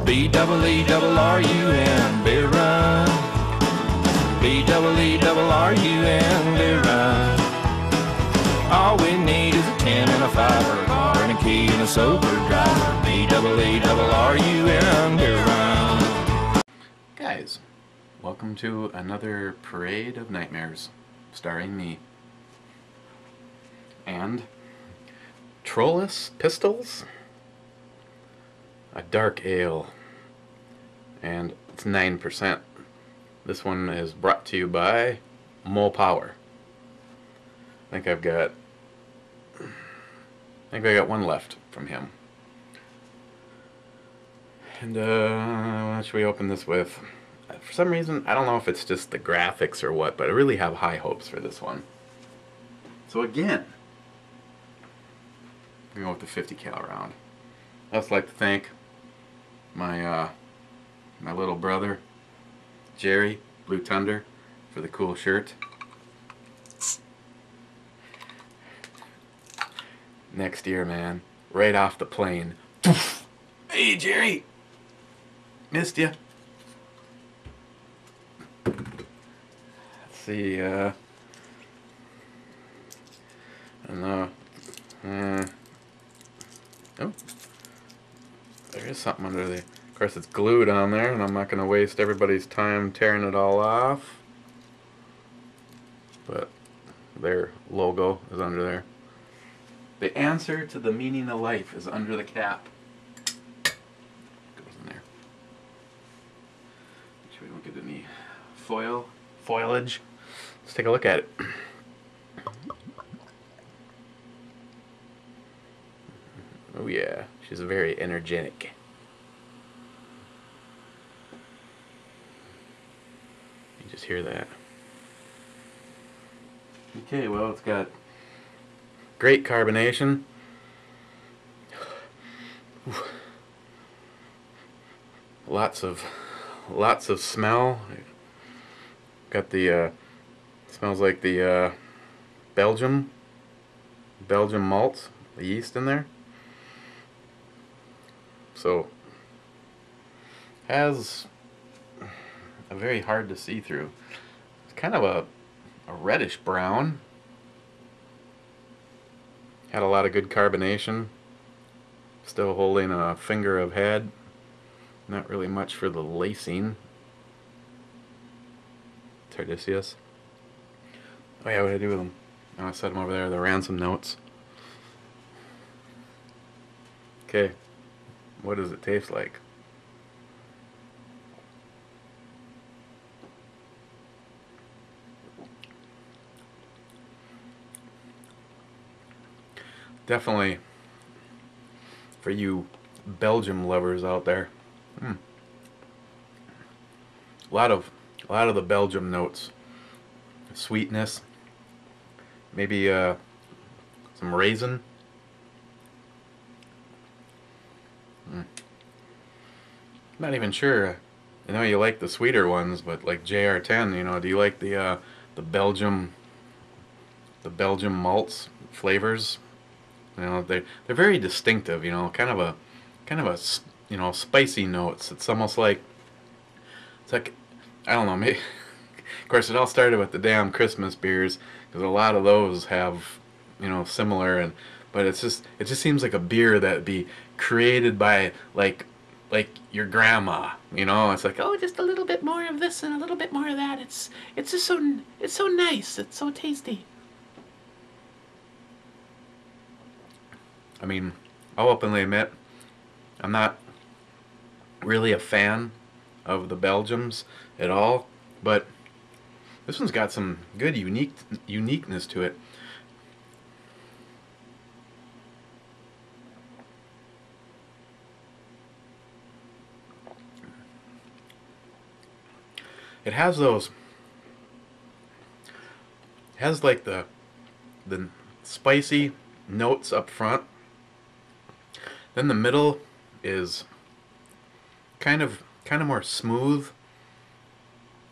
B-double-E-double-R-U-N, beer run. B-double-E-double-R-U-N, beer run. All we need is a 10 and a 5, or a car and a key and a sober driver. B-double-E-double-R-U-N, beer run. Guys, welcome to another Parade of Nightmares, starring me. And Trois Pistoles, a dark ale, and it's 9%. This one is brought to you by MoPower. I think I got one left from him. And what should we open this with? For some reason, I don't know if it's just the graphics or what, but I really have high hopes for this one. So again, I'm going to go with the 50 cal round. I'd also like to thank my my little brother, Jerry, Blue Thunder, for the cool shirt. Next year, man, right off the plane. Hey, Jerry! Missed ya. Let's see, I don't know. Oh, there is something under the... Of course, it's glued on there, and I'm not going to waste everybody's time tearing it all off. But their logo is under there. The answer to the meaning of life is under the cap. Goes in there. Make sure we don't get any foliage. Let's take a look at it. Oh yeah, she's very energetic. You just hear that. Okay, well, it's got great carbonation. Lots of smell. Got the smells like the Belgian malts, the yeast in there. So has a very hard to see through. It's kind of a reddish brown. Had a lot of good carbonation. Still holding a finger of head. Not really much for the lacing. Tardisius. Oh yeah, what did I do with them? Oh, I set them over there. The ransom notes. Okay. What does it taste like? Definitely for you Belgium lovers out there. A lot of the Belgium notes. Sweetness. Maybe some raisin. Not even sure. I know you like the sweeter ones, but like JR10, you know, do you like the Belgium malts flavors? You know, they're very distinctive. You know, kind of a you know, spicy notes. It's almost like, it's like, I don't know. Maybe, of course, it all started with the damn Christmas beers, because a lot of those have, you know, similar, but it just seems like a beer that'd be created by like your grandma, you know. It's like, oh, just a little bit more of this and a little bit more of that. It's just so nice. It's so tasty. I mean, I'll openly admit, I'm not really a fan of the Belgiums at all, but this one's got some good uniqueness to it. It has those, like the spicy notes up front. Then the middle is kind of more smooth,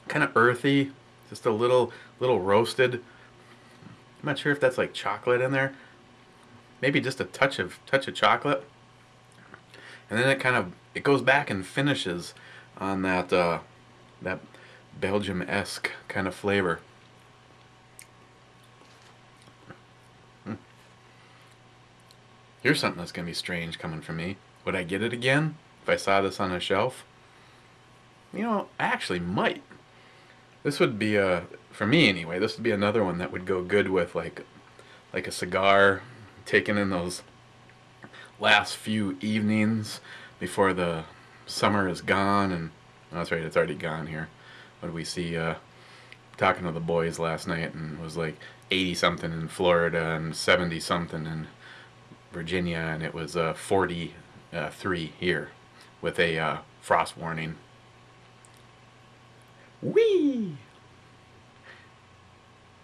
kind of earthy, just a little roasted. I'm not sure if that's like chocolate in there. Maybe just a touch of chocolate. And then it goes back and finishes on that that Belgium-esque kind of flavor. Here's something that's gonna be strange coming from me. Would I get it again if I saw this on a shelf? You know, I actually might. This would be for me anyway, this would be another one that would go good with like a cigar, taken in those last few evenings before the summer is gone. And oh, that's right, it's already gone here. What did we see? Talking to the boys last night, and it was like 80 something in Florida and 70 something in Virginia, and it was 43 here with a frost warning. Whee!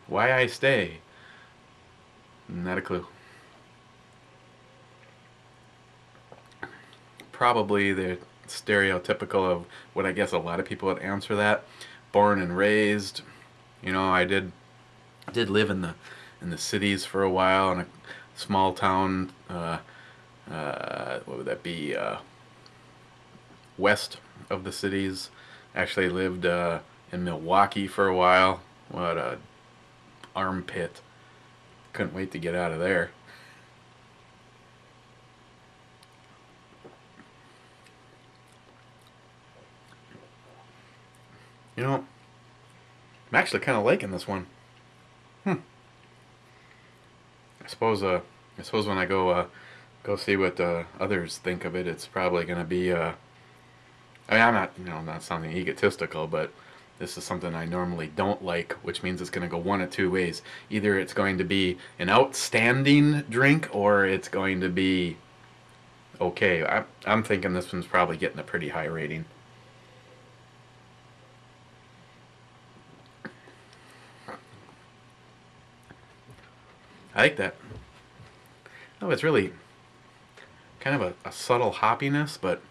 Why I stay? Not a clue. Probably the stereotypical of what I guess a lot of people would answer that. Born and raised. You know, I did live in the cities for a while, in a small town. What would that be? West of the cities. Actually lived in Milwaukee for a while. What a armpit. Couldn't wait to get out of there. You know, I'm actually kind of liking this one. I suppose when I go see what others think of it, it's probably going to be I mean, I'm not sounding egotistical, but this is something I normally don't like, which means it's going to go one of two ways. Either it's going to be an outstanding drink, or it's going to be okay. I'm thinking this one's probably getting a pretty high rating. I like that. Oh, it's really kind of a subtle hoppiness, but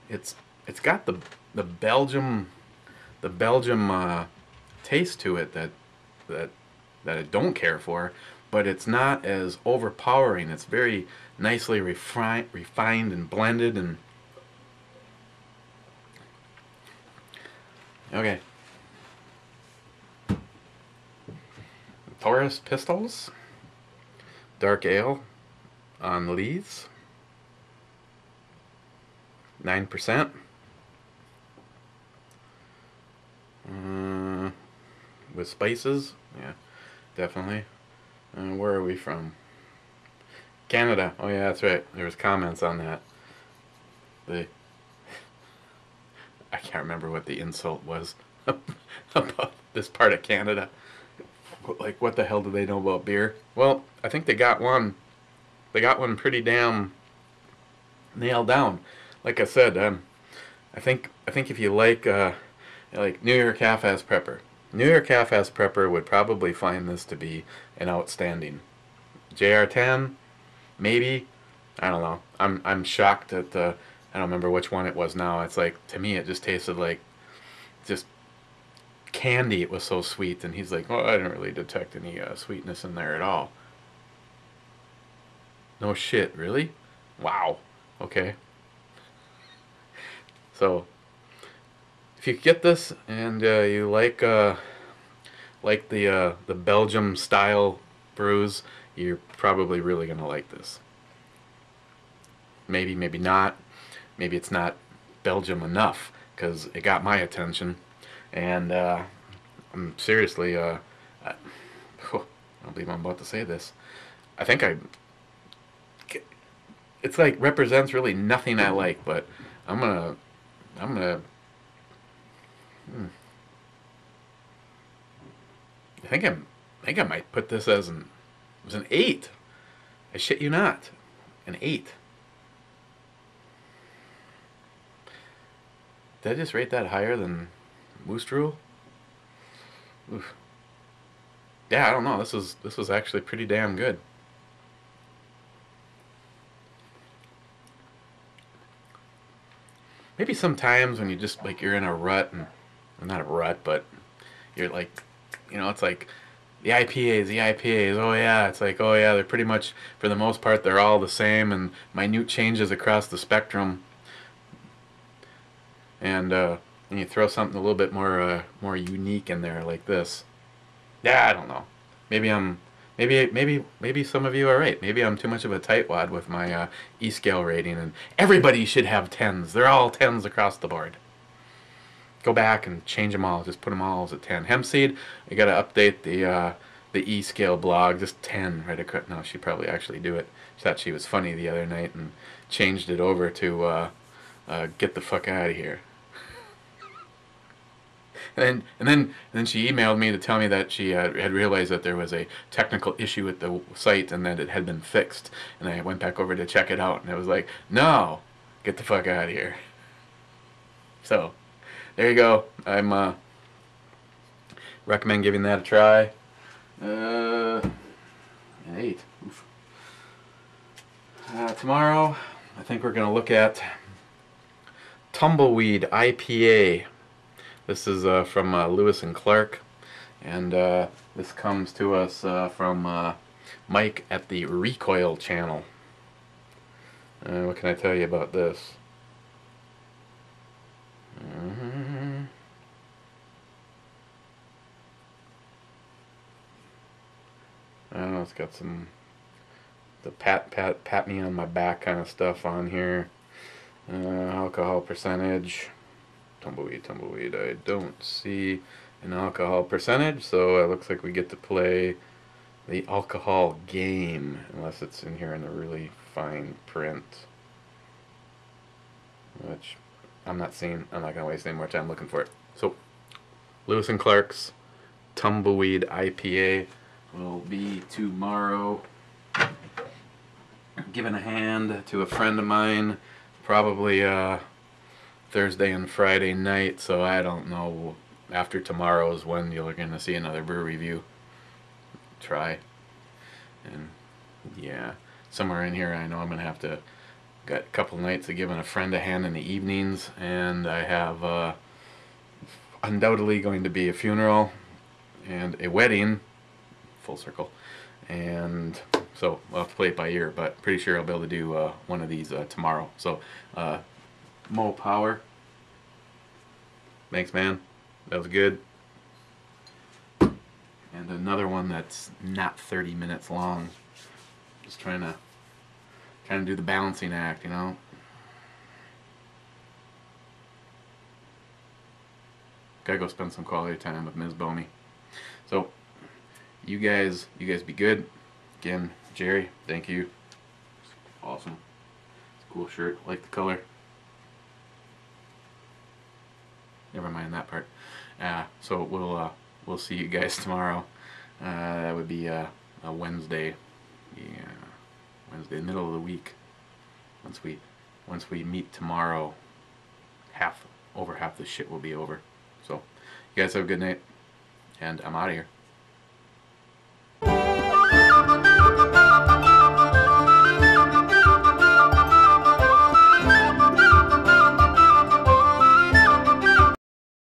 it's got the Belgium taste to it that I don't care for, but it's not as overpowering. It's very nicely refined and blended. And okay, Trois Pistoles dark ale on Lees, 9%. With spices, yeah, definitely. Where are we from? Canada. Oh yeah, that's right. There was comments on that. I can't remember what the insult was about this part of Canada. Like, what the hell do they know about beer? Well, I think they got one. They got one pretty damn nailed down. Like I said, I think if you like New York Half-Ass Prepper, New York Half-Ass Prepper would probably find this to be an outstanding. JR10, maybe. I don't know. I'm shocked at I don't remember which one it was now. It's like, to me, it just tasted like just candy. It was so sweet. And he's like, well, I didn't really detect any sweetness in there at all. No shit, really? Wow. Okay. So, if you get this and you like the Belgium style brews, you're probably really gonna like this. Maybe, maybe not. Maybe it's not Belgium enough, because it got my attention. And I'm seriously, I don't believe I'm about to say this. I think it's like represents really nothing I like, but I'm gonna I think I might put this as an 8. I shit you not, an 8. Did I just rate that higher than Moose Drool? Oof. Yeah, I don't know. This was actually pretty damn good. Maybe sometimes when you just like you're in a rut, and well, not a rut, but you're like, it's like the IPAs. Oh yeah, it's like, oh yeah, they're pretty much, for the most part, they're all the same, and minute changes across the spectrum. and you throw something a little bit more unique in there like this. Yeah, I don't know. Maybe some of you are right. Maybe I'm too much of a tightwad with my E-scale rating, and everybody should have 10s. They're all 10s across the board. Go back and change them all. Just put them all as a 10. Hempseed, you got to update the E-scale blog. Just 10 right across. No, she'd probably actually do it. She thought she was funny the other night and changed it over to get the fuck out of here. And then she emailed me to tell me that she had realized that there was a technical issue with the site and that it had been fixed. And I went back over to check it out, and it was like, no, get the fuck out of here. So, there you go. I'm recommend giving that a try. An 8. Oof. Tomorrow, I think we're gonna look at Tumbleweed IPA. This is from Lewis and Clark, and this comes to us from Mike at the Recoil channel. What can I tell you about this? I don't know, it's got some the pat me on my back kind of stuff on here. Alcohol percentage. Tumbleweed. I don't see an alcohol percentage, so it looks like we get to play the alcohol game, unless it's in here in the really fine print, which I'm not seeing. I'm not going to waste any more time looking for it. So, Lewis and Clark's Tumbleweed IPA will be tomorrow. Giving a hand to a friend of mine, probably Thursday and Friday night, so I don't know. After tomorrow is when you're going to see another brew review. Try. And yeah, somewhere in here I know I'm going to have to, got a couple nights of giving a friend a hand in the evenings, and I have undoubtedly going to be a funeral and a wedding, full circle, and so I'll have to play it by ear, but pretty sure I'll be able to do one of these tomorrow. So MoPower, thanks man, that was good. And another one that's not 30 minutes long. Just trying to do the balancing act, you know. Gotta go spend some quality time with Ms. Bomey. So you guys be good. Again, Jerry, thank you. Awesome. It's a cool shirt. Like the color. Never mind that part. So we'll see you guys tomorrow. That would be a Wednesday. Yeah, Wednesday, middle of the week. Once we meet tomorrow, over half the shit will be over. So you guys have a good night, and I'm out of here.